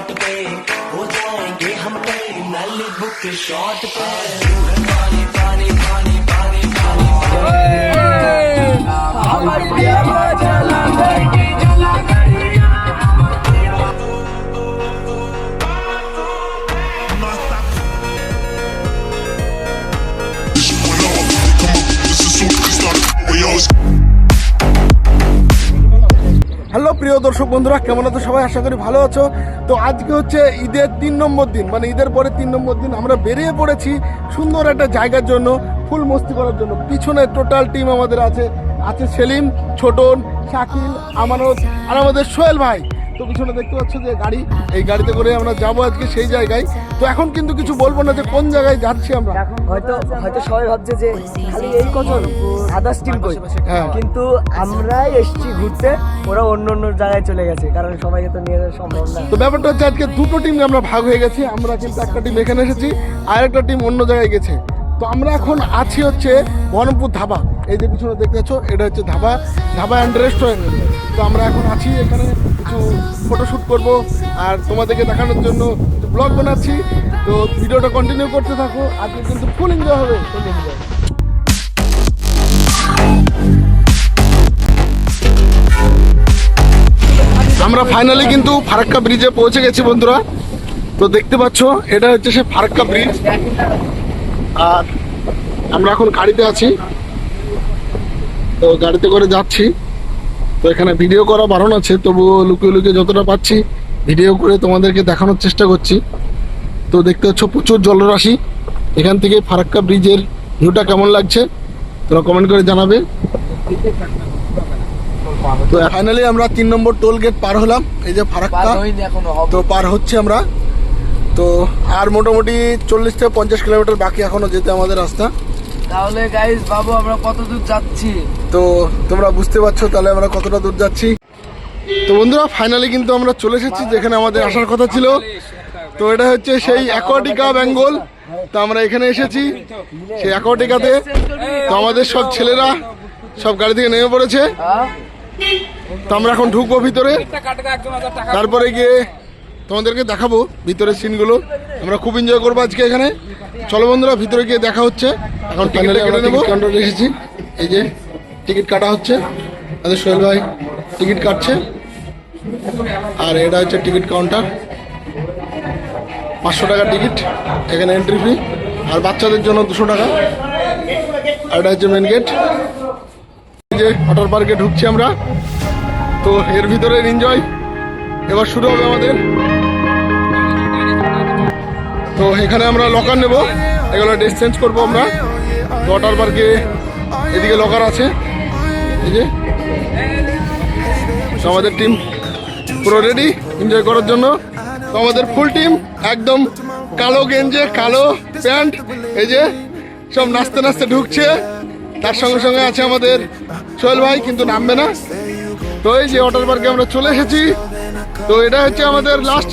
Spot पे हो जाएंगे हम कई नली बुक शॉट पे पानी पानी पानी पानी হ্যালো প্রিয় দর্শক বন্ধুরা, কেমন আছো সবাই? আশা করি ভালো আছো। তো আজকে হচ্ছে ঈদের 3 নম্বর দিন, মানে ঈদের পরে 3 নম্বর দিন আমরা বেরিয়ে পড়েছি সুন্দর একটা জায়গার জন্য, ফুল মস্তি করার জন্য। পিছনে টোটাল টিম আমাদের আছে সেলিম, ছোটন, শাকিল, আমানত আর আমাদের সোহেল ভাই। তো পিছনে দেখতে পাচ্ছ যে গাড়ি, এই গাড়িতে করে আমরা যাবো আজকে সেই জায়গায়। তো এখন কিন্তু কিছু বলবো না যে কোন জায়গায় যাচ্ছি আমরা। হয়তো সবাই ভাবছে যে খালি এই কজন আদার্স টিম কই, কিন্তু আমরাই এসেছি ঘুরতে, ওরা অন্য জায়গায় চলে গেছে, কারণ সবাইকে তো নিয়ে যাওয়া সম্ভব না। তো ব্যাপারটা হচ্ছে আজকে দুটো টিম আমরা ভাগ হয়ে গেছি। আমরা কিন্তু একটা টিম এখানে এসেছি, আর একটা টিম অন্য জায়গায় গেছে। তো আমরা এখন আছি হচ্ছে বহরমপুর ধাবা। এই যে পিছনে দেখতে পাচ্ছ, এটা হচ্ছে ধাবা অ্যান্ড রেস্টুরেন্ট। তো আমরা এখন আছি এখানে, কিছু ফটোশ্যুট করব আর তোমাদেরকে দেখানোর জন্য ব্লগ বানাচ্ছি। তো ভিডিওটা কন্টিনিউ করতে থাকো, আজকে কিন্তু ফুল এনজয় হবে। আমরা ফাইনালি কিন্তু ফারাক্কা ব্রিজে পৌঁছে গেছি বন্ধুরা। তো দেখতে পাচ্ছ, এটা হচ্ছে সে ফারাক্কা ব্রিজ, আর আমরা এখন গাড়িতে আছি। তো গাড়িতে করে যাচ্ছি। তো এখানে ভিডিও করা বারণ আছে, তবুও লুকিয়ে লুকিয়ে যতটা পাচ্ছি ভিডিও করে তোমাদেরকে দেখানোর চেষ্টা করছি। তো দেখতে পাচ্ছ প্রচুর জলরাশি। এখান থেকে ফারাক্কা ব্রিজের ভিউটা কেমন লাগছে তোমরা কমেন্ট করে জানাবে। তো ফাইনালি আমরা 3 নম্বর টোল গেট পার হলাম, এই যে ফারাক্কা। তো পার হচ্ছে আমরা। তো আর মোটামুটি 40 থেকে 50 কিলোমিটার বাকি এখনো যেতে আমাদের রাস্তা। তাহলে গাইস বাবু আমরা কত দূর যাচ্ছি তো তোমরা বুঝতে পারছো তাহলে আমরা কতটা দূর যাচ্ছি। তো বন্ধুরা ফাইনালি কিন্তু আমরা চলে এসেছি যেখানে আমাদের আসার কথা ছিল। তো এটা হচ্ছে সেই অ্যাকোয়াটিকা বেঙ্গল। তো আমরা এখানে এসেছি সেই অ্যাকোয়াটিকাতে। তো আমাদের সব ছেলেরা সব গাড়ি থেকে নেমে পড়েছে। তো আমরা এখন ঢুকবো ভিতরে, তারপরে গিয়ে তোমাদেরকে দেখাবো ভিতরের সিনগুলো। আমরা খুব এনজয় করবো আজকে এখানে। চলো বন্ধুরা ভিতরে গিয়ে দেখা হচ্ছে। এখন ফাইনালি আমরা টিকিট কাউন্টারে এসেছি। এই যে টিকিট কাটা হচ্ছে, আমাদের সোহেল ভাই টিকিট কাটছে। আর এটা হচ্ছে টিকিট কাউন্টার, 500 টাকা টিকিট এখানে এন্ট্রি ফি, আর বাচ্চাদের জন্য 200 টাকা। আর এটা হচ্ছে মেন গেট। এই যে ওয়াটার পার্কে ঢুকছি আমরা। তো এর ভিতরে এনজয় এবার শুরু হবে আমাদের। তো এখানে আমরা লকার নেব, এগুলো ড্রেস চেঞ্জ করবো আমরা। ওয়াটার পার্কে এদিকে লকার আছে। এই যে আমাদের টিম পুরো রেডি এনজয় করার জন্য। তো আমাদের ফুল টিম একদম কালো গেঞ্জে কালো প্যান্ট, এই যে সব নাচতে নাচতে ঢুকছে। তার সঙ্গে সঙ্গে আছে আমাদের সোহেল ভাই, কিন্তু নামবে না। তো এই যে ওয়াটার পার্কে আমরা চলে এসেছি। তো এটা হচ্ছে আমাদের লাস্ট।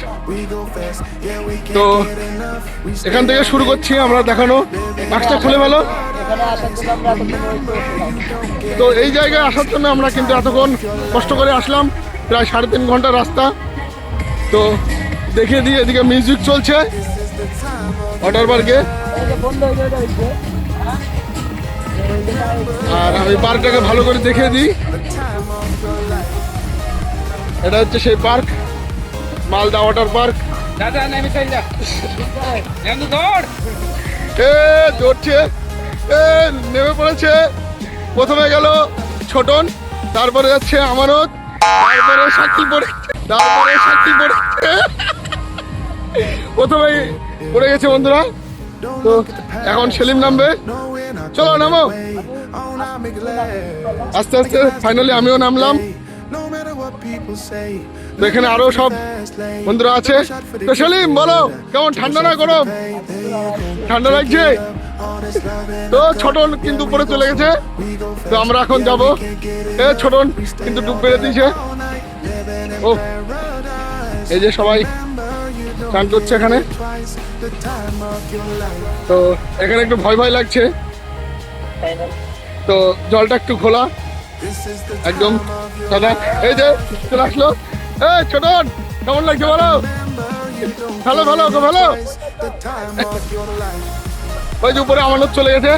তো এখান থেকে শুরু করছি আমরা দেখানো। বাক্সটা খুলে ফেলো। তো এই জায়গায় আসার জন্য আমরা কিন্তু এতক্ষণ কষ্ট করে আসলাম, প্রায় 3.5 ঘন্টা রাস্তা। তো দেখিয়ে দিই, এদিকে মিউজিক চলছে ওয়াটার পার্কে। আর আমি পার্কটাকে ভালো করে দেখিয়ে দিই। এটা হচ্ছে সেই পার্ক, মালদা ওয়াটার পার্ক। দৌড়ছে, নেমে পড়েছে। প্রথমে গেল ছোটন, তারপরে যাচ্ছে আমানত, তারপরে শাকিল পড়েছে, প্রথমেই পড়ে গেছে বন্ধুরা। তো এখন সেলিম নামবে। চলো নামো আস্তে আস্তে। ফাইনালি আমিও নামলাম। তো এখানে আরো সব বন্ধুরা আছে। তো সেলিম বলো, কেমন ঠান্ডা না গরম? ঠান্ডা লাগছে। তো ছোটন কিন্তু উপরে চলে গেছে। তো আমরা এখন যাবো। ছোটন কিন্তু ডুব মেরে দিয়েছে। ও এই যে সবাই স্নান করছে এখানে। তো এখানে একটু ভয় ভয় লাগছে। তো জলটা একটু খোলা, একদম সাদা। এই যে চলে আসলো। ছোটন কেমন লাগছে বলো? ভালো ভালো ওকে ভালো। ওই যে উপরে আমানত চলে গেছে,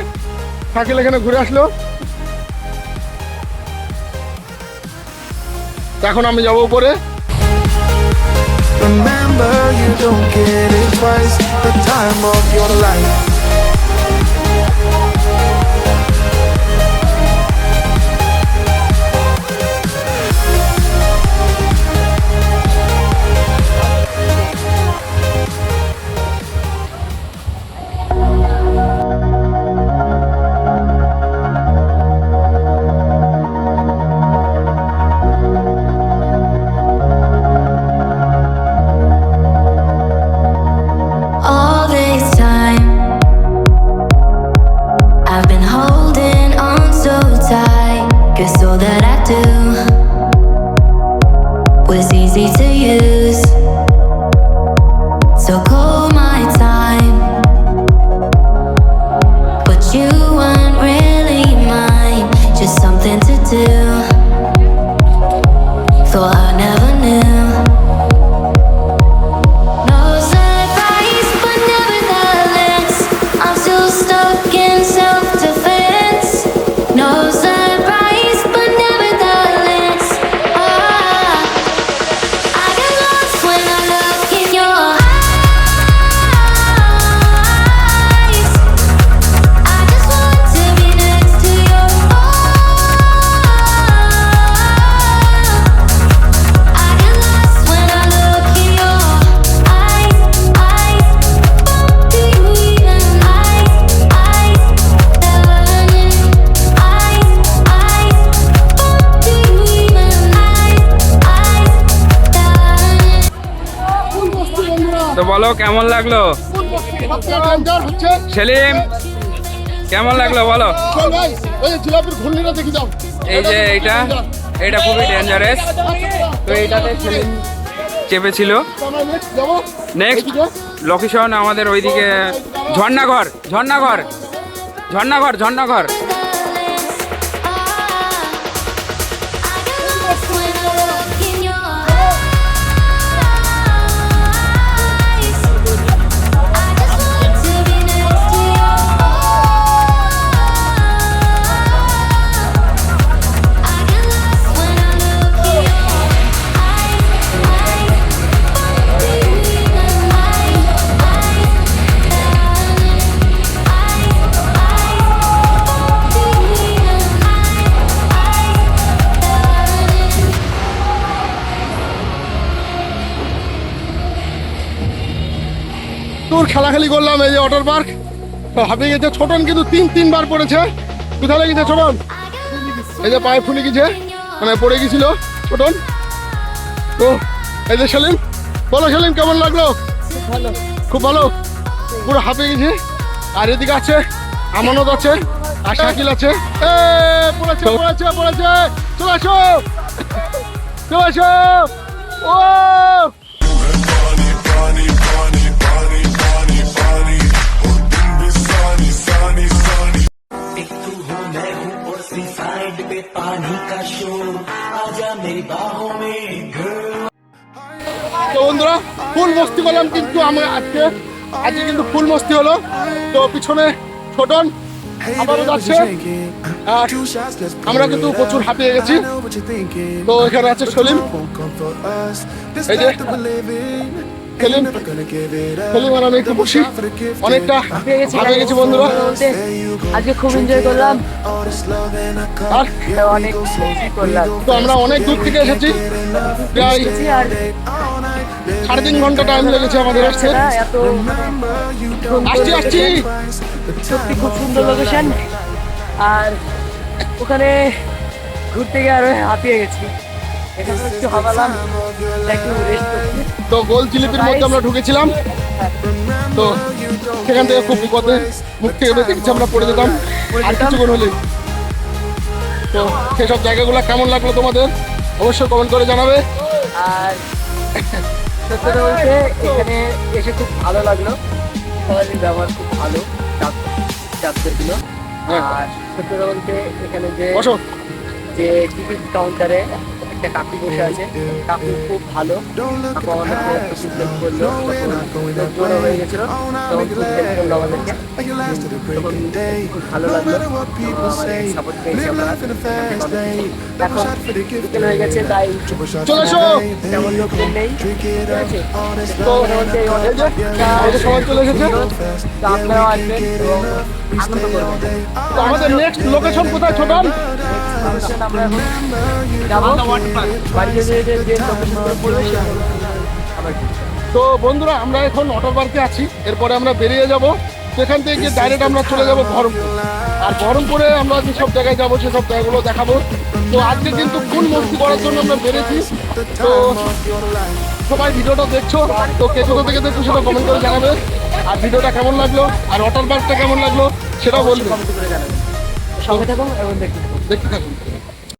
শাকিল এখানে ঘুরে আসলো। এখন আমি যাবো উপরে। Remember, you don't get it twice. The time of your life. All this time I've been holding on so tight, 'cause all that I do was easy to use. So call my time, but you weren't really mine, just something to do. Thought I never knew. No surprise, but nevertheless, I'm still stuck in self-defense. No surprise, but nevertheless, I get lost when I look in your eyes. I just want to be next to your I get lost when I look in your eyes. Do you even do you even তো বলো কেমন লাগলো সেলিম, কেমন লাগলো বলো? চল ভাই, ওই যে জিলাপির ঘূর্ণিটা দেখি যাও। এই যে এটা খুবই ডেঞ্জারাস। তো এইটাতে সেলিম চেপেছিল। আমরা next যাবো নেক্সট এদিকে। লোকেশন আমাদের ওইদিকে ঝর্ণাঘর। তোর খেলাখালি করলাম এই যে ওয়াটার পার্ক। তো হাঁপিয়ে গেছে ছোটন, কিন্তু তিনবার পড়েছে। কোথায় লেগেছে ছোটন? এই যে পায়ে ফুলে গেছে, মানে পড়ে গেছিল ছোটন। তো এই যে সেলিম, বলো সেলিম কেমন লাগলো? খুব ভালো, পুরো হাঁপিয়ে গেছে। আর এদিকে আছে আমানত আছে, আর শাকিল আছে। পড়েছে চলে আসো ও एक तू हो मैं हूँ और सी साइड पे पानी का शो आजा मेरी बाहों में girl। তো বন্ধুরা ফুল মস্তি করলাম, কিন্তু আমরা আজকে কিন্তু ফুল মস্তি হলো। তো পিছনে ছোটন আবারও যাচ্ছে, আর আমরা কিন্তু প্রচুর হাঁপিয়ে গেছি। তো এখানে আছে সলিম, এই যে সেলিম আর আমি একটু খুশি, অনেকটা হাঁপিয়ে গেছি বন্ধুরা। আজকে খুব এনজয় করলাম, আর অনেক করলাম। তো আমরা অনেক দূর থেকে এসেছি, প্রায় আর 3.5 ঘন্টা টাইম লেগেছে আমাদের আসতে। এত আসছি সত্যি খুব সুন্দর লোকেশন। আর ওখানে ঘুরতে গিয়ে আরো হাঁপিয়ে গেছি। এখানে একটু হাঁপালাম, একটু রেস্ট করছি। তো গোল জিলিপির মধ্যে আমরা ঢুকেছিলাম, তো সেখান থেকে খুব বিপদে মুখ থেকে বেঁচে গেছি, আমরা পড়ে যেতাম আর কিছুক্ষণ হলেই। তো সেসব জায়গাগুলো কেমন লাগলো তোমাদের অবশ্যই কমেন্ট করে জানাবে। আর সত্যি কথা বলতে এখানে এসে খুব ভালো লাগলো, সবাই ব্যবহার খুব ভালো, চাপদের দিল। আর সত্যি কথা বলতে এখানে বসো। যে টিকিট কাউন্টারে একটা কাকু বসে আছে, কাকু খুব ভালো, কাকু আমাদেরকে একটু হেল্প করলো, জোড়া হয়ে গেছিল তখন খুব হেল্প করলো আমাদেরকে, তখন খুব ভালো লাগলো, সাপোর্ট পেয়েছি আমরা। এখন বিকেল হয়ে গেছে তাই চলে এসো। তেমন লোকজন নেই, ঠিক আছে? তো মোটামুটি এই এই যে অনেকটা আমাদের সবাই চলে এসেছে। তো আপনারাও আসবেন এবং আনন্দ করবেন। তো আমাদের নেক্সট লোকেশন কোথায় ছোটন? আমরা এখন যাবো বাড়িতে যে লোকেশনগুলো পড়বে সেগুলো আবার তো বন্ধুরা আমরা এখন ওয়াটার পার্কে আছি, এরপরে আমরা বেরিয়ে যাব, সেখান থেকে গিয়ে ডাইরেক্ট আমরা চলে যাব বহরমপুর, আর বহরমপুরে আমরা যেসব জায়গায় যাবো সেসব জায়গাগুলো দেখাবো। তো আজকে কিন্তু ফুল মস্তি করার জন্য আমরা বেরিয়েছি। তো সবাই ভিডিওটা দেখছো, তো কে কোথা থেকে দেখছো সেটা কমেন্ট করে জানাবে, আর ভিডিওটা কেমন লাগলো আর ওয়াটার পার্কটা কেমন লাগলো সেটাও বলবে। কমেন্ট করে জানাবেন। সঙ্গে থাকুন এবং দেখতে থাকুন। দেখতে থাকুন।